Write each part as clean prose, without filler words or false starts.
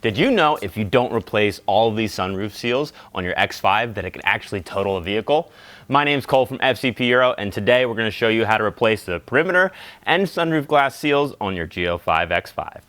Did you know if you don't replace all of these sunroof seals on your X5 that it could actually total a vehicle? My name's Cole from FCP Euro, and today we're going to show you how to replace the perimeter and sunroof glass seals on your G05 X5.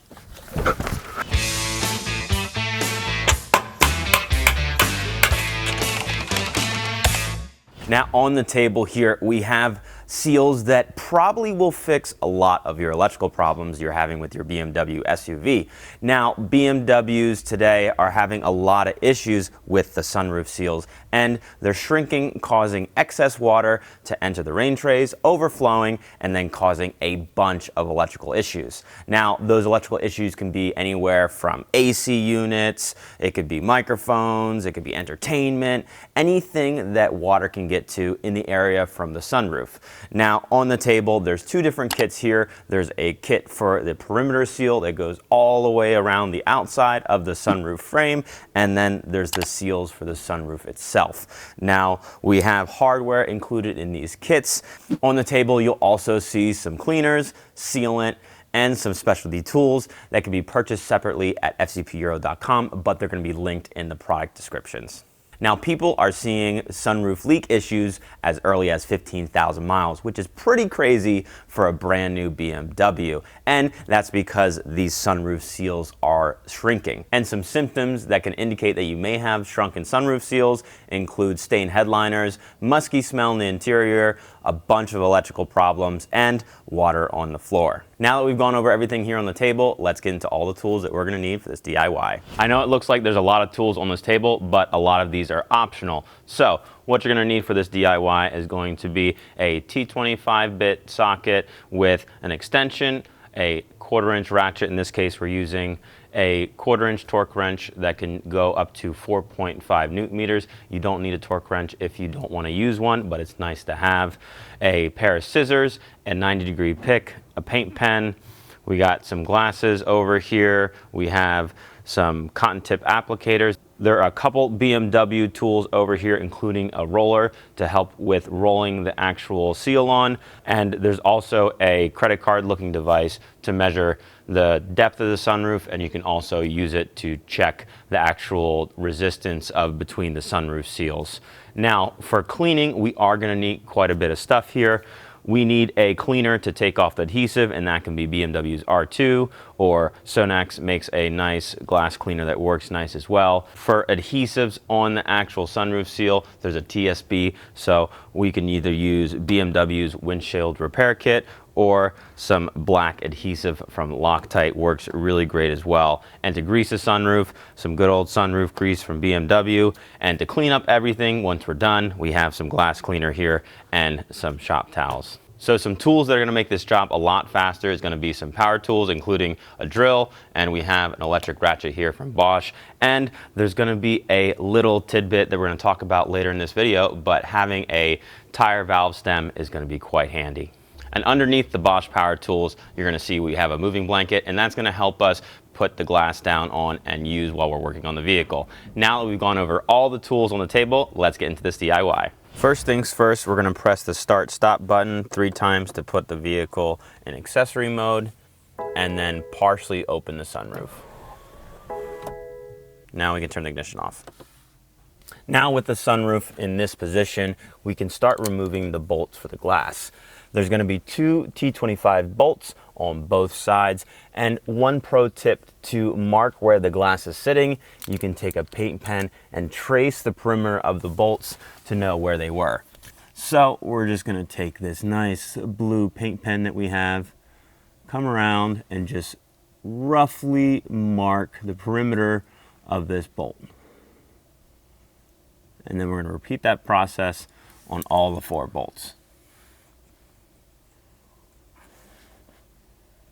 Now on the table here we have seals that probably will fix a lot of your electrical problems you're having with your BMW SUV. Now BMWs today are having a lot of issues with the sunroof seals, and they're shrinking, causing excess water to enter the rain trays, overflowing, and then causing a bunch of electrical issues. Now those electrical issues can be anywhere from AC units, it could be microphones, it could be entertainment, anything that water can get to in the area from the sunroof. Now on the table there's two different kits here. There's a kit for the perimeter seal that goes all the way around the outside of the sunroof frame, and then there's the seals for the sunroof itself. Now we have hardware included in these kits. On the table you'll also see some cleaners, sealant, and some specialty tools that can be purchased separately at fcpeuro.com, but they're going to be linked in the product descriptions. Now people are seeing sunroof leak issues as early as 15,000 miles, which is pretty crazy for a brand new BMW. And that's because these sunroof seals are shrinking. And some symptoms that can indicate that you may have shrunken sunroof seals include stained headliners, musky smell in the interior, a bunch of electrical problems, and water on the floor. Now that we've gone over everything here on the table, let's get into all the tools that we're going to need for this DIY. I know it looks like there's a lot of tools on this table, but a lot of these are optional. So what you're going to need for this DIY is going to be a T25-bit socket with an extension, a 1/4-inch ratchet. In this case we're using a 1/4-inch torque wrench that can go up to 4.5 Newton meters. You don't need a torque wrench if you don't want to use one, but it's nice to have. A pair of scissors, a 90-degree pick, a paint pen. We got some glasses over here. We have some cotton tip applicators. There are a couple BMW tools over here, including a roller to help with rolling the actual seal on. And there's also a credit card looking device to measure the depth of the sunroof, and you can also use it to check the actual resistance of between the sunroof seals. Now for cleaning, we are going to need quite a bit of stuff here. We need a cleaner to take off the adhesive, and that can be BMW's R2, or Sonax makes a nice glass cleaner that works nice as well. For adhesives on the actual sunroof seal, there's a TSB, so we can either use BMW's windshield repair kit or some black adhesive from Loctite works really great as well. And to grease the sunroof, some good old sunroof grease from BMW. And to clean up everything once we're done, we have some glass cleaner here and some shop towels. So some tools that are going to make this job a lot faster is going to be some power tools, including a drill, and we have an electric ratchet here from Bosch. And there's going to be a little tidbit that we're going to talk about later in this video, but having a tire valve stem is going to be quite handy. And underneath the Bosch power tools, you're going to see we have a moving blanket, and that's going to help us put the glass down on and use while we're working on the vehicle. Now that we've gone over all the tools on the table, let's get into this DIY. First things first, we're going to press the start stop button 3 times to put the vehicle in accessory mode, and then partially open the sunroof. Now we can turn the ignition off. Now with the sunroof in this position, we can start removing the bolts for the glass. There's going to be 2 T25 bolts on both sides, and one pro tip to mark where the glass is sitting, you can take a paint pen and trace the perimeter of the bolts to know where they were. So we're just going to take this nice blue paint pen that we have, come around and just roughly mark the perimeter of this bolt. And then we're going to repeat that process on all the 4 bolts.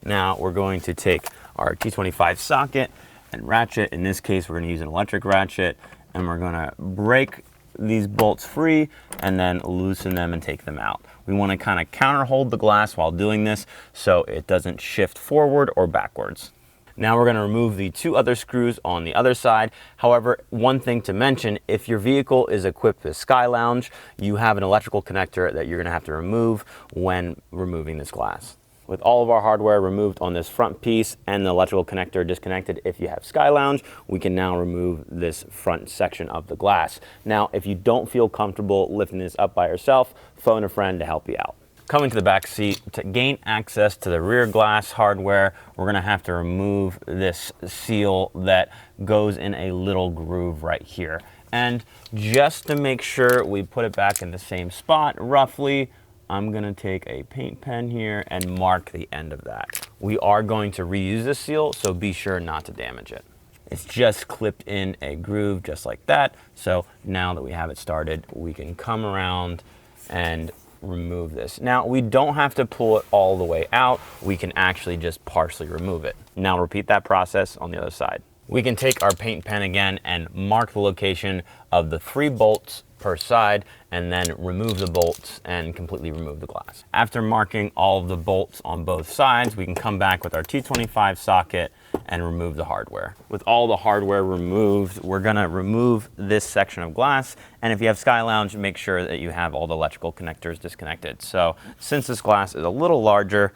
Now we're going to take our T25 socket and ratchet. In this case, we're going to use an electric ratchet, and we're going to break these bolts free and then loosen them and take them out. We want to kind of counter hold the glass while doing this so it doesn't shift forward or backwards. Now we're going to remove the 2 other screws on the other side. However, one thing to mention, if your vehicle is equipped with Sky Lounge, you have an electrical connector that you're going to have to remove when removing this glass. With all of our hardware removed on this front piece and the electrical connector disconnected if you have Sky Lounge, we can now remove this front section of the glass. Now, if you don't feel comfortable lifting this up by yourself, phone a friend to help you out. Coming to the back seat, to gain access to the rear glass hardware, we're gonna have to remove this seal that goes in a little groove right here. And just to make sure we put it back in the same spot, roughly, I'm gonna take a paint pen here and mark the end of that. We are going to reuse this seal, so be sure not to damage it. It's just clipped in a groove just like that. So now that we have it started, we can come around and remove this. Now, we don't have to pull it all the way out. We can actually just partially remove it. Now repeat that process on the other side. We can take our paint pen again and mark the location of the 3 bolts per side, and then remove the bolts and completely remove the glass. After marking all of the bolts on both sides, we can come back with our T25 socket and remove the hardware. With all the hardware removed, we're gonna remove this section of glass, and if you have Sky Lounge, make sure that you have all the electrical connectors disconnected. So since this glass is a little larger,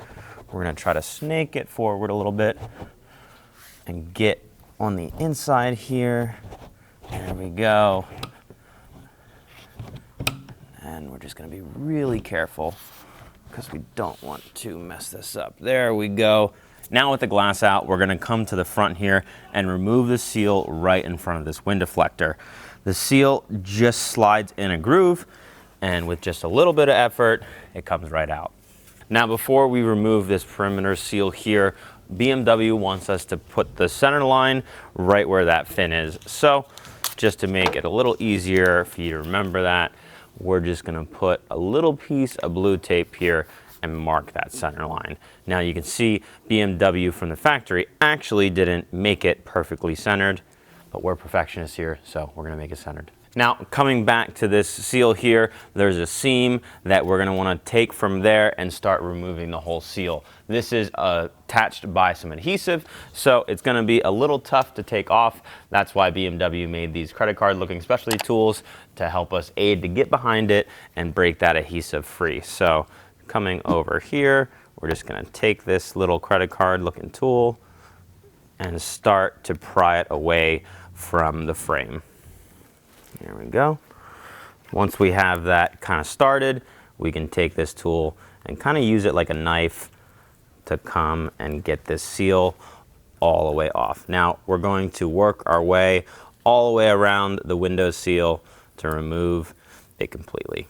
we're gonna try to snake it forward a little bit and get on the inside here. There we go. And we're just gonna be really careful because we don't want to mess this up. There we go. Now with the glass out, we're gonna come to the front here and remove the seal right in front of this wind deflector. The seal just slides in a groove, and with just a little bit of effort, it comes right out. Now before we remove this perimeter seal here, BMW wants us to put the center line right where that fin is. So just to make it a little easier for you to remember that, we're just gonna put a little piece of blue tape here and mark that center line. Now you can see BMW from the factory actually didn't make it perfectly centered, but we're perfectionists here, so we're gonna make it centered. Now, coming back to this seal here, there's a seam that we're gonna wanna take from there and start removing the whole seal. This is attached by some adhesive, so it's gonna be a little tough to take off. That's why BMW made these credit card looking specialty tools to help us aid to get behind it and break that adhesive free. So coming over here, we're just gonna take this little credit card looking tool and start to pry it away from the frame. There we go. Once we have that kind of started, we can take this tool and kind of use it like a knife to come and get this seal all the way off. Now we're going to work our way all the way around the window seal to remove it completely.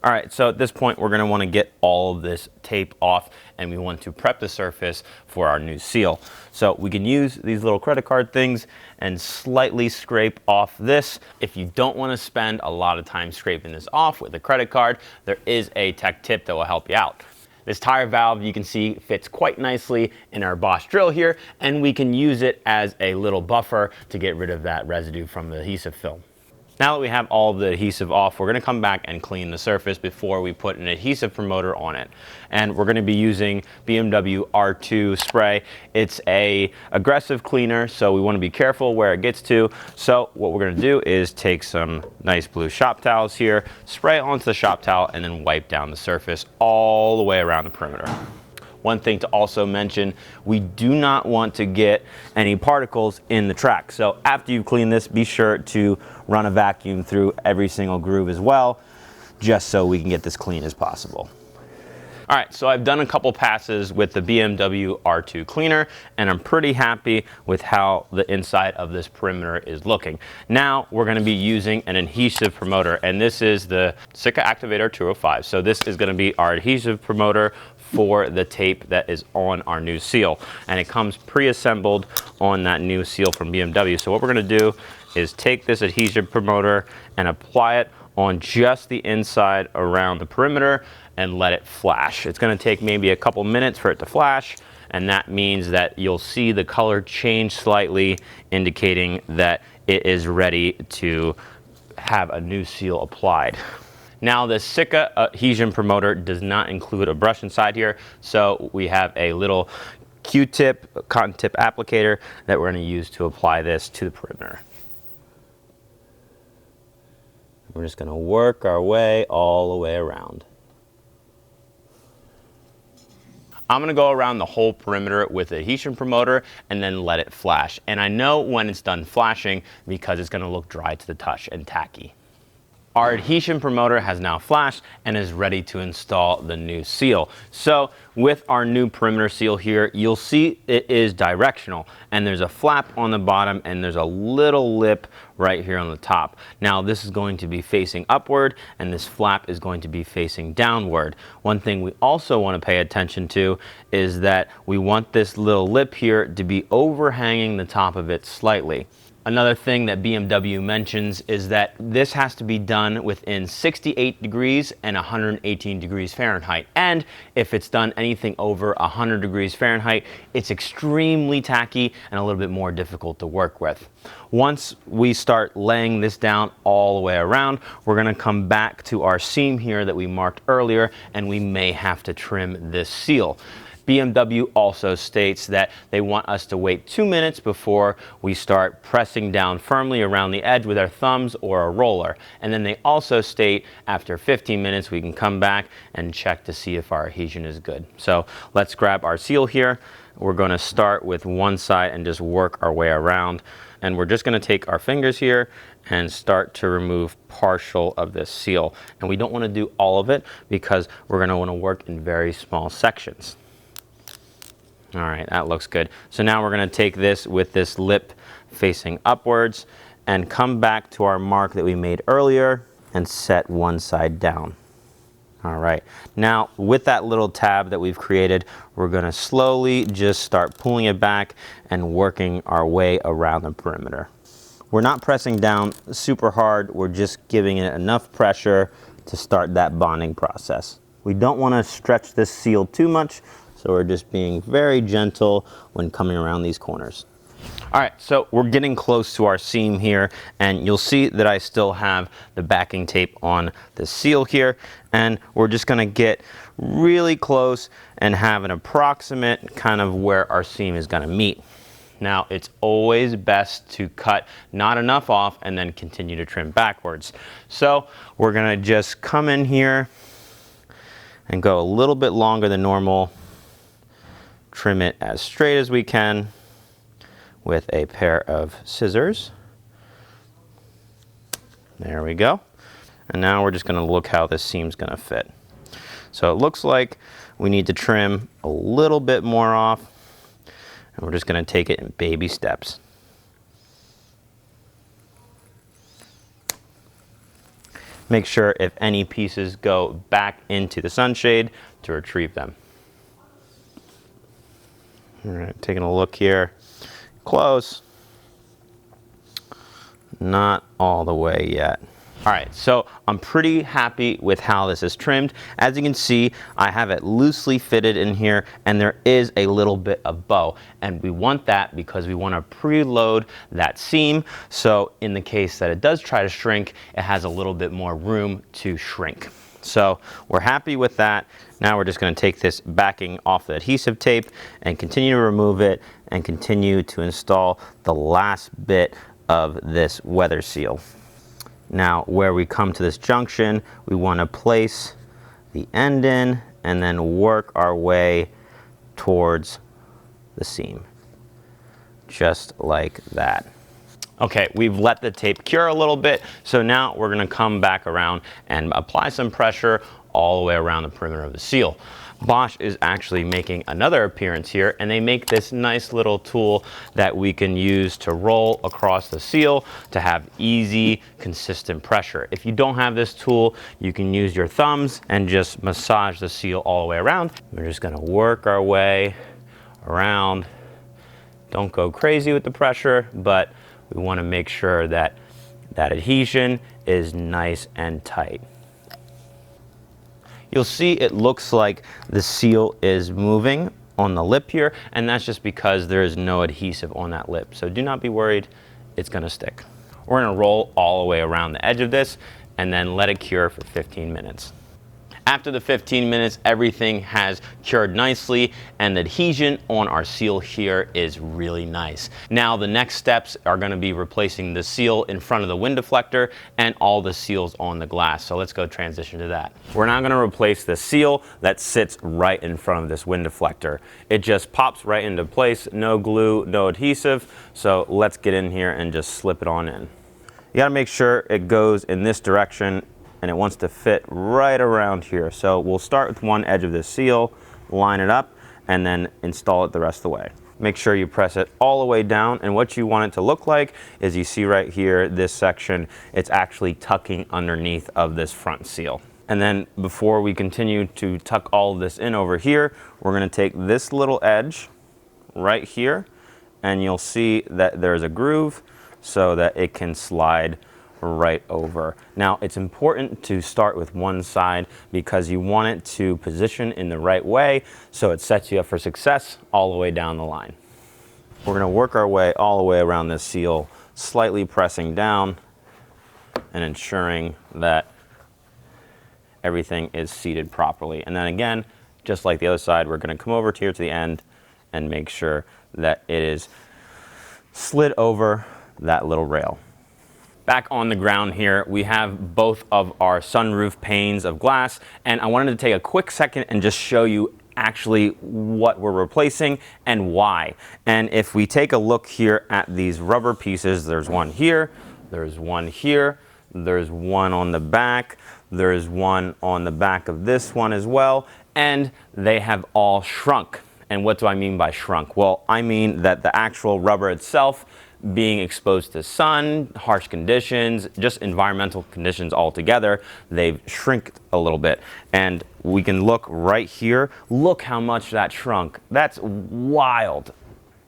All right, so at this point, we're gonna wanna get all of this tape off, and we want to prep the surface for our new seal. So we can use these little credit card things and slightly scrape off this. If you don't wanna spend a lot of time scraping this off with a credit card, there is a tech tip that will help you out. This tire valve, you can see, fits quite nicely in our Bosch drill here, and we can use it as a little buffer to get rid of that residue from the adhesive film. Now that we have all of the adhesive off, we're gonna come back and clean the surface before we put an adhesive promoter on it. And we're gonna be using BMW R2 spray. It's a aggressive cleaner, so we wanna be careful where it gets to. So what we're gonna do is take some nice blue shop towels here, spray onto the shop towel, and then wipe down the surface all the way around the perimeter. One thing to also mention, we do not want to get any particles in the track. So after you clean this, be sure to run a vacuum through every single groove as well, just so we can get this clean as possible. All right, so I've done a couple passes with the BMW R2 cleaner, and I'm pretty happy with how the inside of this perimeter is looking. Now we're gonna be using an adhesive promoter, and this is the Sika Activator 205. So this is gonna be our adhesive promoter for the tape that is on our new seal. And it comes pre-assembled on that new seal from BMW. So what we're gonna do is take this adhesive promoter and apply it on just the inside around the perimeter and let it flash. It's gonna take maybe a couple minutes for it to flash, and that means that you'll see the color change slightly, indicating that it is ready to have a new seal applied. Now the Sika adhesion promoter does not include a brush inside here, so we have a little Q-tip, cotton tip applicator that we're gonna use to apply this to the perimeter. We're just gonna work our way all the way around. I'm gonna go around the whole perimeter with the adhesion promoter and then let it flash. And I know when it's done flashing because it's gonna look dry to the touch and tacky. Our adhesion promoter has now flashed and is ready to install the new seal. So with our new perimeter seal here, you'll see it is directional, and there's a flap on the bottom and there's a little lip right here on the top. Now this is going to be facing upward and this flap is going to be facing downward. One thing we also want to pay attention to is that we want this little lip here to be overhanging the top of it slightly. Another thing that BMW mentions is that this has to be done within 68 degrees and 118 degrees Fahrenheit. And if it's done anything over 100 degrees Fahrenheit, it's extremely tacky and a little bit more difficult to work with. Once we start laying this down all the way around, we're gonna come back to our seam here that we marked earlier, and we may have to trim this seal. BMW also states that they want us to wait 2 minutes before we start pressing down firmly around the edge with our thumbs or a roller. And then they also state after 15 minutes we can come back and check to see if our adhesion is good. So let's grab our seal here. We're going to start with one side and just work our way around. And we're just going to take our fingers here and start to remove partial of this seal. And we don't want to do all of it because we're going to want to work in very small sections. All right, that looks good. So now we're going to take this with this lip facing upwards and come back to our mark that we made earlier and set one side down. All right, now with that little tab that we've created, we're going to slowly just start pulling it back and working our way around the perimeter. We're not pressing down super hard, we're just giving it enough pressure to start that bonding process. We don't want to stretch this seal too much, so we're just being very gentle when coming around these corners. All right, so we're getting close to our seam here, and you'll see that I still have the backing tape on the seal here, and we're just gonna get really close and have an approximate kind of where our seam is gonna meet. Now, it's always best to cut not enough off and then continue to trim backwards. So we're gonna just come in here and go a little bit longer than normal. Trim it as straight as we can with a pair of scissors. There we go. And now we're just going to look how this seam's going to fit. So it looks like we need to trim a little bit more off, and we're just going to take it in baby steps. Make sure if any pieces go back into the sunshade to retrieve them. All right, taking a look here. Close. Not all the way yet. All right, so I'm pretty happy with how this is trimmed. As you can see, I have it loosely fitted in here, and there is a little bit of bow. And we want that because we want to preload that seam. So in the case that it does try to shrink, it has a little bit more room to shrink. So we're happy with that. Now we're just going to take this backing off the adhesive tape and continue to remove it and continue to install the last bit of this weather seal. Now where we come to this junction, we want to place the end in and then work our way towards the seam. Just like that. Okay, we've let the tape cure a little bit, so now we're going to come back around and apply some pressure all the way around the perimeter of the seal. Bosch is actually making another appearance here, and they make this nice little tool that we can use to roll across the seal to have easy, consistent pressure. If you don't have this tool, you can use your thumbs and just massage the seal all the way around. We're just going to work our way around. Don't go crazy with the pressure, but we want to make sure that that adhesion is nice and tight. You'll see it looks like the seal is moving on the lip here, and that's just because there is no adhesive on that lip. So do not be worried, it's going to stick. We're going to roll all the way around the edge of this and then let it cure for 15 minutes. After the 15 minutes, everything has cured nicely and the adhesion on our seal here is really nice. Now the next steps are going to be replacing the seal in front of the wind deflector and all the seals on the glass. So let's go transition to that. We're now going to replace the seal that sits right in front of this wind deflector. It just pops right into place, no glue, no adhesive. So let's get in here and just slip it on in. You got to make sure it goes in this direction and it wants to fit right around here. So we'll start with one edge of this seal, line it up, and then install it the rest of the way. Make sure you press it all the way down, and what you want it to look like is you see right here, this section, it's actually tucking underneath of this front seal. And then before we continue to tuck all of this in over here, we're gonna take this little edge right here, and you'll see that there's a groove so that it can slide right over. Now it's important to start with one side because you want it to position in the right way so it sets you up for success all the way down the line. We're going to work our way all the way around this seal, slightly pressing down and ensuring that everything is seated properly. And then again, just like the other side, we're going to come over here to the end and make sure that it is slid over that little rail. Back on the ground here, we have both of our sunroof panes of glass, and I wanted to take a quick second and just show you actually what we're replacing and why. And if we take a look here at these rubber pieces, there's one here, there's one here, there's one on the back, there's one on the back of this one as well, and they have all shrunk. And what do I mean by shrunk? Well, I mean that the actual rubber itself being exposed to sun, harsh conditions, just environmental conditions altogether, they've shrinked a little bit. And we can look right here, look how much that shrunk. That's wild.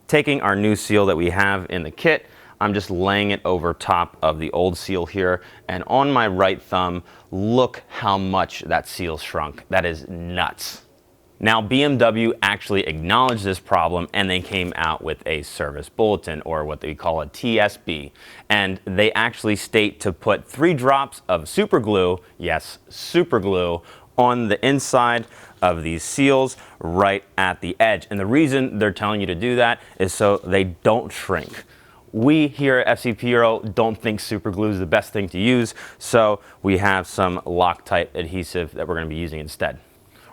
Taking our new seal that we have in the kit, I'm just laying it over top of the old seal here, and on my right thumb, look how much that seal shrunk. That is nuts. Now, BMW actually acknowledged this problem and they came out with a service bulletin, or what they call a TSB. And they actually state to put 3 drops of super glue, yes, super glue, on the inside of these seals right at the edge. And the reason they're telling you to do that is so they don't shrink. We here at FC Bureau don't think super glue is the best thing to use, so we have some Loctite adhesive that we're going to be using instead.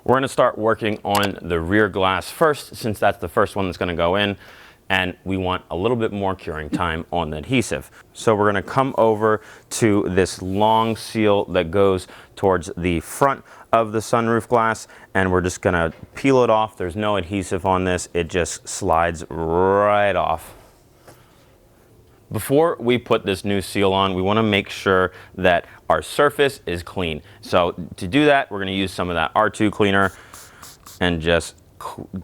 We're going to start working on the rear glass first, since that's the first one that's going to go in, and we want a little bit more curing time on the adhesive. So we're going to come over to this long seal that goes towards the front of the sunroof glass, and we're just going to peel it off. There's no adhesive on this. It just slides right off. Before we put this new seal on, we want to make sure that our surface is clean. So to do that, we're going to use some of that R2 cleaner and just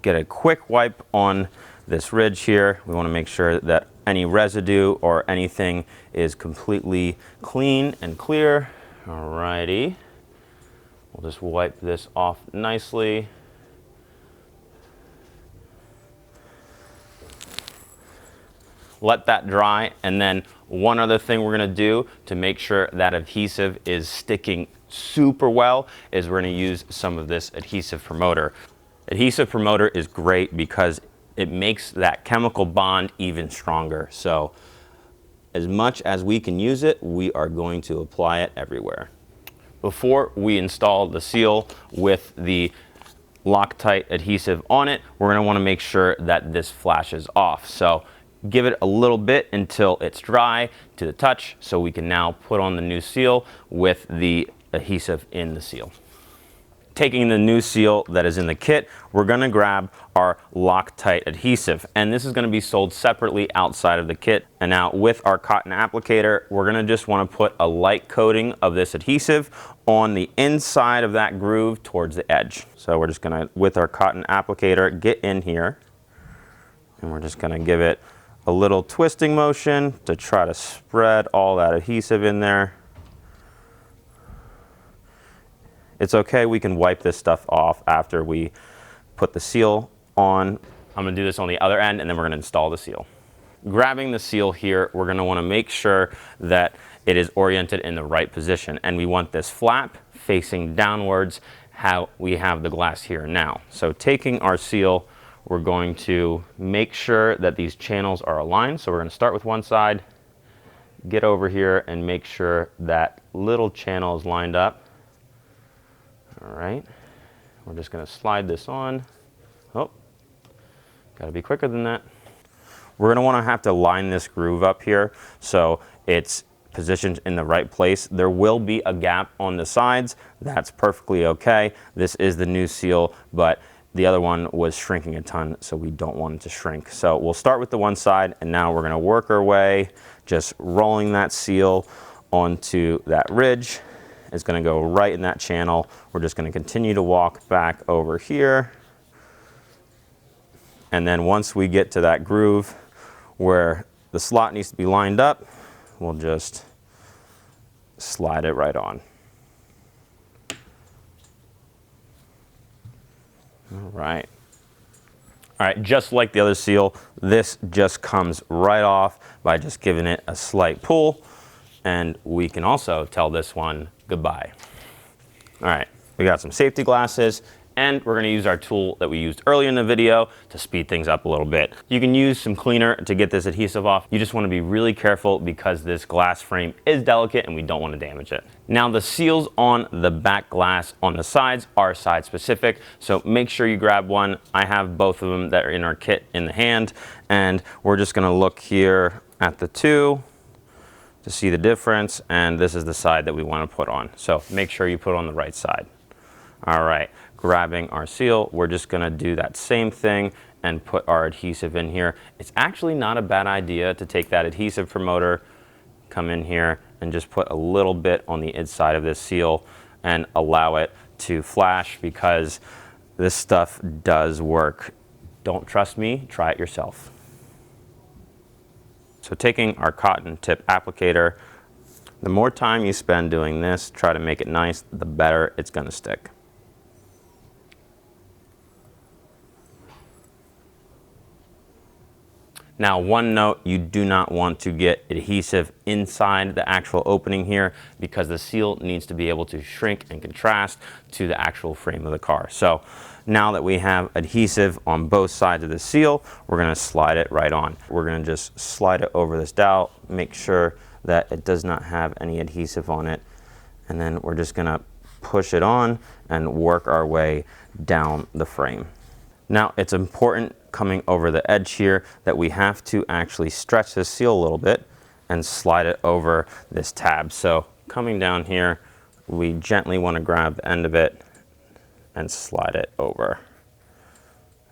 get a quick wipe on this ridge here. We want to make sure that any residue or anything is completely clean and clear. Alrighty. We'll just wipe this off nicely. Let that dry, and then one other thing we're going to do to make sure that adhesive is sticking super well is we're going to use some of this adhesive promoter. Adhesive promoter is great because it makes that chemical bond even stronger. So as much as we can use it, we are going to apply it everywhere. Before we install the seal with the Loctite adhesive on it, we're going to want to make sure that this flashes off. So give it a little bit until it's dry to the touch, so we can now put on the new seal with the adhesive in the seal. Taking the new seal that is in the kit, we're going to grab our Loctite adhesive, and this is going to be sold separately outside of the kit. And now with our cotton applicator, we're going to just want to put a light coating of this adhesive on the inside of that groove towards the edge. So we're just going to, with our cotton applicator, get in here, and we're just going to give it a little twisting motion to try to spread all that adhesive in there. It's okay, we can wipe this stuff off after we put the seal on. I'm going to do this on the other end, and then we're going to install the seal. Grabbing the seal here, we're going to want to make sure that it is oriented in the right position, and we want this flap facing downwards, how we have the glass here now. So taking our seal, we're going to make sure that these channels are aligned. So we're going to start with one side, get over here and make sure that little channel is lined up. All right, we're just going to slide this on. Oh, got to be quicker than that. We're going to want to have to line this groove up here so it's positioned in the right place. There will be a gap on the sides. That's perfectly okay. This is the new seal, but the other one was shrinking a ton, so we don't want it to shrink. So we'll start with the one side, and now we're going to work our way, just rolling that seal onto that ridge. It's going to go right in that channel. We're just going to continue to walk back over here. And then once we get to that groove where the slot needs to be lined up, we'll just slide it right on. All right. All right, just like the other seal, this just comes right off by just giving it a slight pull, and we can also tell this one goodbye. All right, we got some safety glasses, and we're going to use our tool that we used earlier in the video to speed things up a little bit. You can use some cleaner to get this adhesive off. You just want to be really careful because this glass frame is delicate and we don't want to damage it. Now the seals on the back glass on the sides are side specific, so make sure you grab one. I have both of them that are in our kit in the hand, and we're just going to look here at the two to see the difference, and this is the side that we want to put on. So make sure you put on the right side. All right, grabbing our seal, we're just going to do that same thing and put our adhesive in here. It's actually not a bad idea to take that adhesive promoter, come in here and just put a little bit on the inside of this seal and allow it to flash, because this stuff does work. Don't trust me, try it yourself. So taking our cotton tip applicator, the more time you spend doing this, try to make it nice, the better it's going to stick. Now, one note, you do not want to get adhesive inside the actual opening here, because the seal needs to be able to shrink and contrast to the actual frame of the car. So now that we have adhesive on both sides of the seal, we're going to slide it right on. We're going to just slide it over this dowel, make sure that it does not have any adhesive on it, and then we're just going to push it on and work our way down the frame. Now, it's important coming over the edge here that we have to actually stretch this seal a little bit and slide it over this tab. So coming down here, we gently want to grab the end of it and slide it over.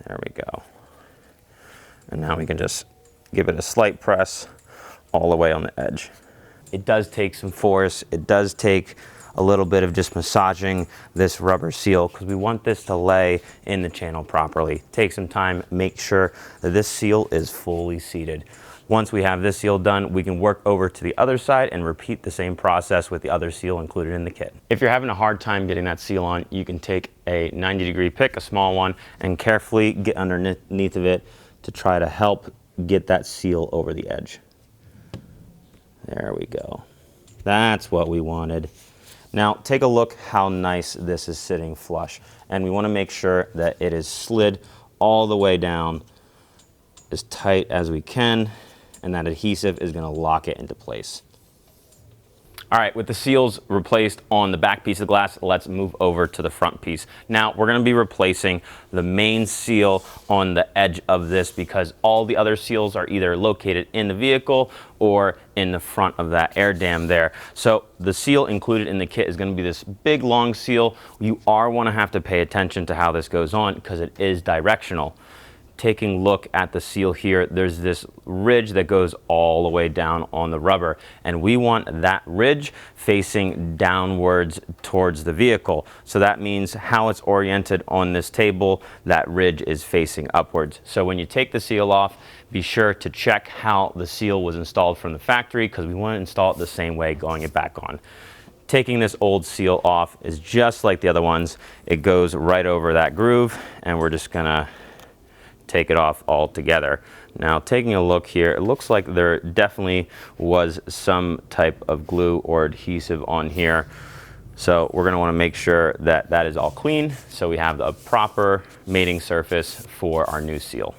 There we go. And now we can just give it a slight press all the way on the edge. It does take some force. It does take a little bit of just massaging this rubber seal, because we want this to lay in the channel properly. Take some time, make sure that this seal is fully seated. Once we have this seal done, we can work over to the other side and repeat the same process with the other seal included in the kit. If you're having a hard time getting that seal on, you can take a 90-degree pick, a small one, and carefully get underneath of it to try to help get that seal over the edge. There we go. That's what we wanted. Now take a look how nice this is sitting flush, and we want to make sure that it is slid all the way down as tight as we can, and that adhesive is going to lock it into place. All right, with the seals replaced on the back piece of glass, let's move over to the front piece. Now, we're going to be replacing the main seal on the edge of this, because all the other seals are either located in the vehicle or in the front of that air dam there. So the seal included in the kit is going to be this big long seal. You want to have to pay attention to how this goes on, because it is directional. Taking a look at the seal here, there's this ridge that goes all the way down on the rubber, and we want that ridge facing downwards towards the vehicle. So that means how it's oriented on this table, that ridge is facing upwards. So when you take the seal off, be sure to check how the seal was installed from the factory, because we want to install it the same way going it back on. Taking this old seal off is just like the other ones. It goes right over that groove, and we're just gonna take it off altogether. Now, taking a look here, it looks like there definitely was some type of glue or adhesive on here. So we're going to want to make sure that that is all clean, so we have a proper mating surface for our new seal.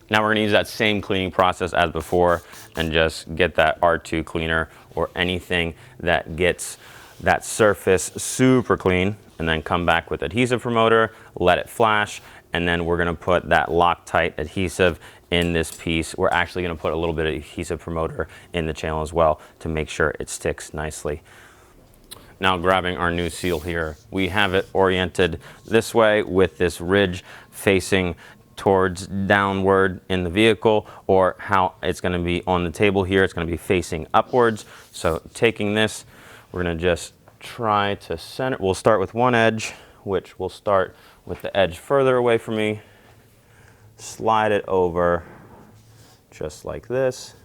Now we're going to use that same cleaning process as before and just get that R2 cleaner or anything that gets that surface super clean, and then come back with adhesive promoter, let it flash, and then we're going to put that Loctite adhesive in this piece. We're actually going to put a little bit of adhesive promoter in the channel as well to make sure it sticks nicely. Now grabbing our new seal here, we have it oriented this way with this ridge facing towards downward in the vehicle, or how it's going to be on the table here, it's going to be facing upwards. So taking this, we're going to just try to center. We'll start with one edge, which will start with the edge further away from me, slide it over just like this,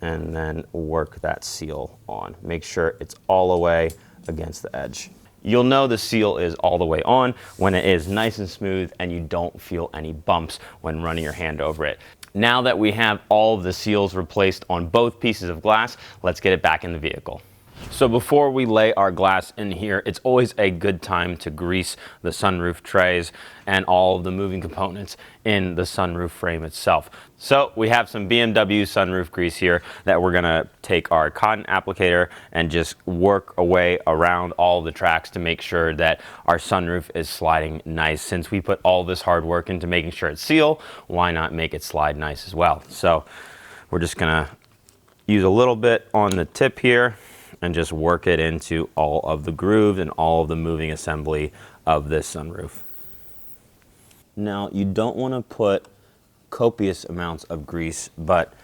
and then work that seal on. Make sure it's all the way against the edge. You'll know the seal is all the way on when it is nice and smooth and you don't feel any bumps when running your hand over it. Now that we have all of the seals replaced on both pieces of glass, let's get it back in the vehicle. So before we lay our glass in here, it's always a good time to grease the sunroof trays and all of the moving components in the sunroof frame itself. So we have some BMW sunroof grease here that we're gonna take our cotton applicator and just work away around all the tracks to make sure that our sunroof is sliding nice. Since we put all this hard work into making sure it's sealed, why not make it slide nice as well? So we're just gonna use a little bit on the tip here and just work it into all of the grooves and all of the moving assembly of this sunroof. Now, you don't want to put copious amounts of grease, but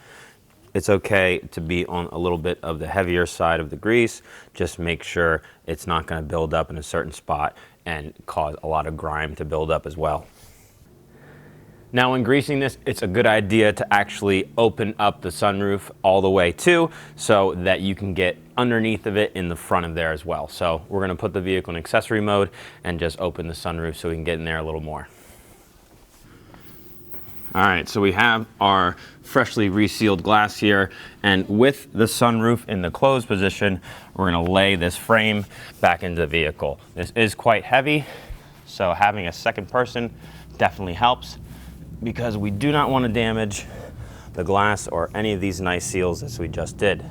it's okay to be on a little bit of the heavier side of the grease. Just make sure it's not going to build up in a certain spot and cause a lot of grime to build up as well. Now when greasing this, it's a good idea to actually open up the sunroof all the way too, so that you can get underneath of it in the front of there as well. So we're going to put the vehicle in accessory mode and just open the sunroof so we can get in there a little more. All right, so we have our freshly resealed glass here, and with the sunroof in the closed position, we're going to lay this frame back into the vehicle. This is quite heavy, so having a second person definitely helps, because we do not want to damage the glass or any of these nice seals as we just did.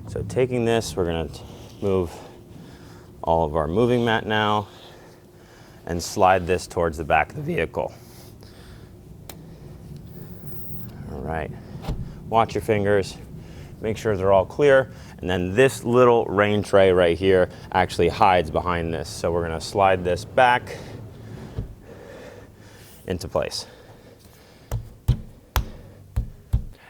So taking this, we're going to move all of our moving mat now and slide this towards the back of the vehicle. All right, watch your fingers, make sure they're all clear, and then this little rain tray right here actually hides behind this. So we're going to slide this back into place.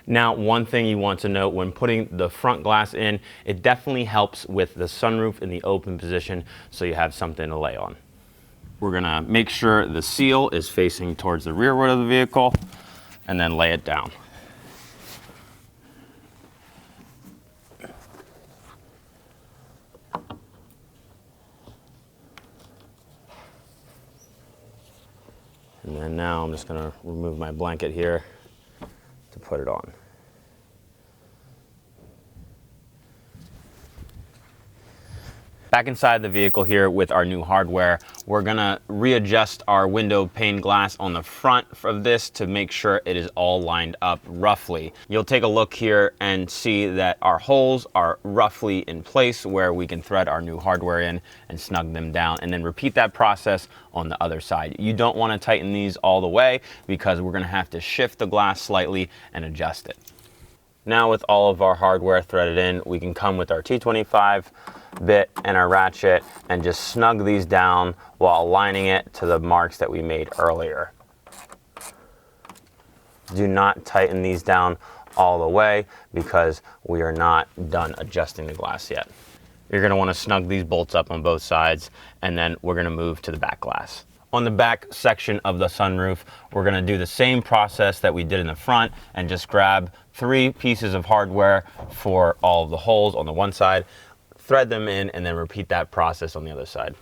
Now, one thing you want to note when putting the front glass in, it definitely helps with the sunroof in the open position so you have something to lay on. We're gonna make sure the seal is facing towards the rearward of the vehicle and then lay it down. And then now I'm just gonna remove my blanket here to put it on. Back inside the vehicle here with our new hardware, we're gonna readjust our window pane glass on the front of this to make sure it is all lined up roughly. You'll take a look here and see that our holes are roughly in place where we can thread our new hardware in and snug them down, and then repeat that process on the other side. You don't want to tighten these all the way because we're gonna have to shift the glass slightly and adjust it. Now with all of our hardware threaded in, we can come with our T25 bit and our ratchet and just snug these down while aligning it to the marks that we made earlier. Do not tighten these down all the way because we are not done adjusting the glass yet. You're going to want to snug these bolts up on both sides, and then we're going to move to the back glass. On the back section of the sunroof, we're going to do the same process that we did in the front and just grab 3 pieces of hardware for all of the holes on the one side, thread them in, and then repeat that process on the other side.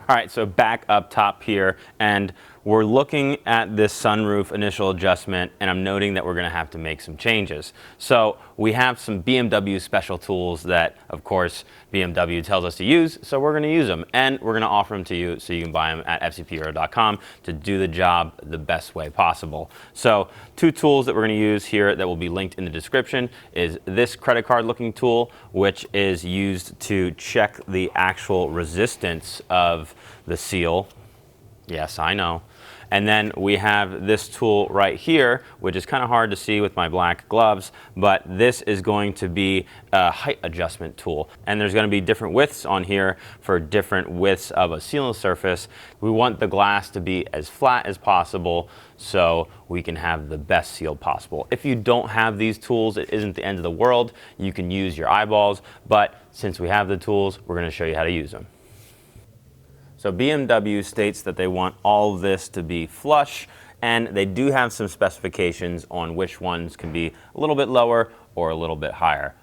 All right, so back up top here, and we're looking at this sunroof initial adjustment, and I'm noting that we're going to have to make some changes. So we have some BMW special tools that, of course, BMW tells us to use, so we're going to use them, and we're going to offer them to you so you can buy them at fcphero.com to do the job the best way possible. So 2 tools that we're going to use here that will be linked in the description is this credit card looking tool, which is used to check the actual resistance of the seal. Yes, I know. And then we have this tool right here, which is kind of hard to see with my black gloves, but this is going to be a height adjustment tool. And there's going to be different widths on here for different widths of a sealing surface. We want the glass to be as flat as possible so we can have the best seal possible. If you don't have these tools, it isn't the end of the world. You can use your eyeballs, but since we have the tools, we're going to show you how to use them. So BMW states that they want all of this to be flush, and they do have some specifications on which ones can be a little bit lower or a little bit higher.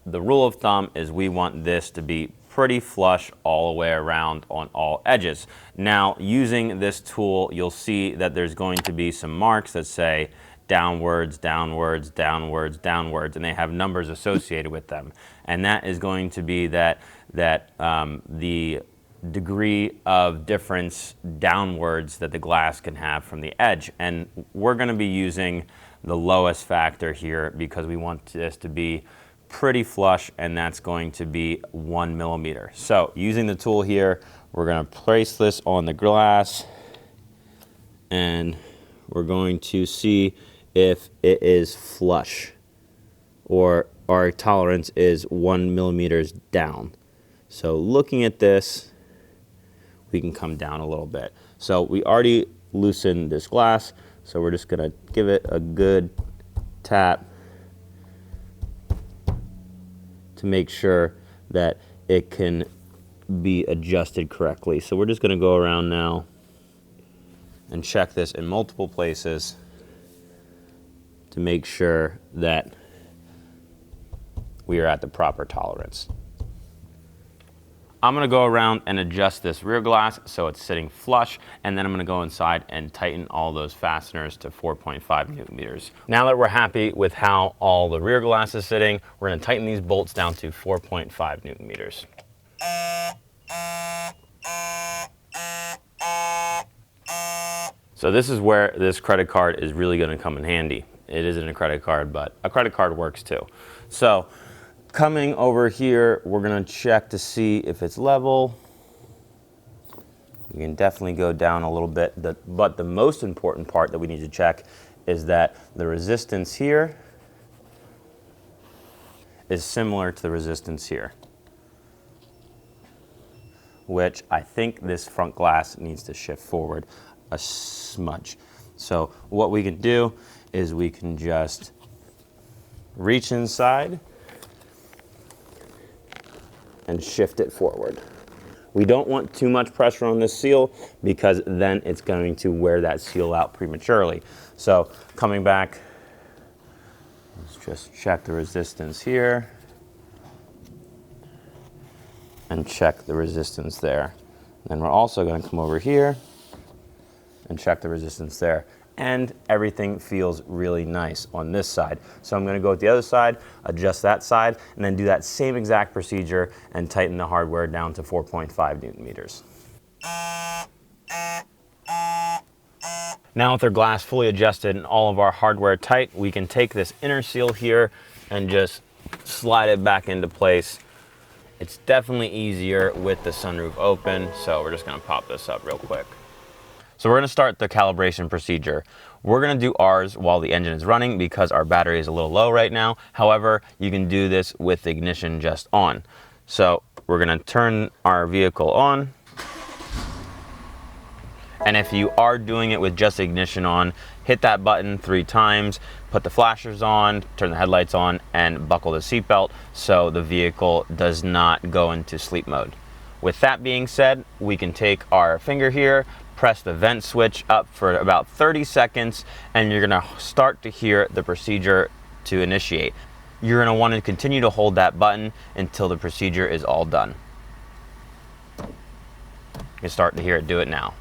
The rule of thumb is we want this to be pretty flush all the way around on all edges. Now, using this tool, you'll see that there's going to be some marks that say downwards, downwards, downwards, downwards, and they have numbers associated with them. And that is going to be the degree of difference downwards that the glass can have from the edge. And we're going to be using the lowest factor here because we want this to be pretty flush, and that's going to be 1 millimeter. So using the tool here, we're going to place this on the glass, and we're going to see if it is flush or our tolerance is 1 millimeters down. So looking at this, we can come down a little bit. So we already loosened this glass, so we're just gonna give it a good tap to make sure that it can be adjusted correctly. So we're just gonna go around now and check this in multiple places to make sure that we are at the proper tolerance. I'm going to go around and adjust this rear glass so it's sitting flush, and then I'm going to go inside and tighten all those fasteners to 4.5 newton meters. Now that we're happy with how all the rear glass is sitting, we're going to tighten these bolts down to 4.5 newton meters. So this is where this credit card is really going to come in handy. It isn't a credit card, but a credit card works too. So coming over here, we're going to check to see if it's level. You can definitely go down a little bit, but the most important part that we need to check is that the resistance here is similar to the resistance here, which I think this front glass needs to shift forward a smudge. So what we can do is we can just reach inside and shift it forward. We don't want too much pressure on this seal because then it's going to wear that seal out prematurely. So coming back, let's just check the resistance here and check the resistance there. Then we're also going to come over here and check the resistance there. And everything feels really nice on this side. So I'm going to go with the other side, adjust that side, and then do that same exact procedure and tighten the hardware down to 4.5 newton meters. Now with our glass fully adjusted and all of our hardware tight, we can take this inner seal here and just slide it back into place. It's definitely easier with the sunroof open, so we're just going to pop this up real quick. So we're going to start the calibration procedure. We're going to do ours while the engine is running because our battery is a little low right now. However, you can do this with the ignition just on. So we're going to turn our vehicle on. And if you are doing it with just ignition on, hit that button 3 times, put the flashers on, turn the headlights on, and buckle the seatbelt so the vehicle does not go into sleep mode. With that being said, we can take our finger here, press the vent switch up for about 30 seconds, and you're going to start to hear the procedure to initiate. You're going to want to continue to hold that button until the procedure is all done. You start to hear it do it now.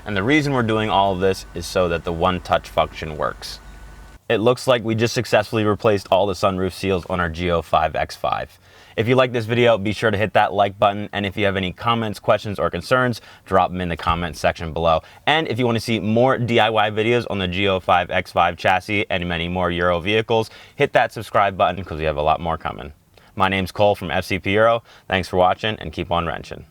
And the reason we're doing all of this is so that the one-touch function works. It looks like we just successfully replaced all the sunroof seals on our G05 X5. If you like this video, be sure to hit that like button, and if you have any comments, questions, or concerns, drop them in the comment section below. And if you want to see more DIY videos on the G05 X5 chassis and many more Euro vehicles, hit that subscribe button because we have a lot more coming. My name's Cole from FCP Euro. Thanks for watching, and keep on wrenching.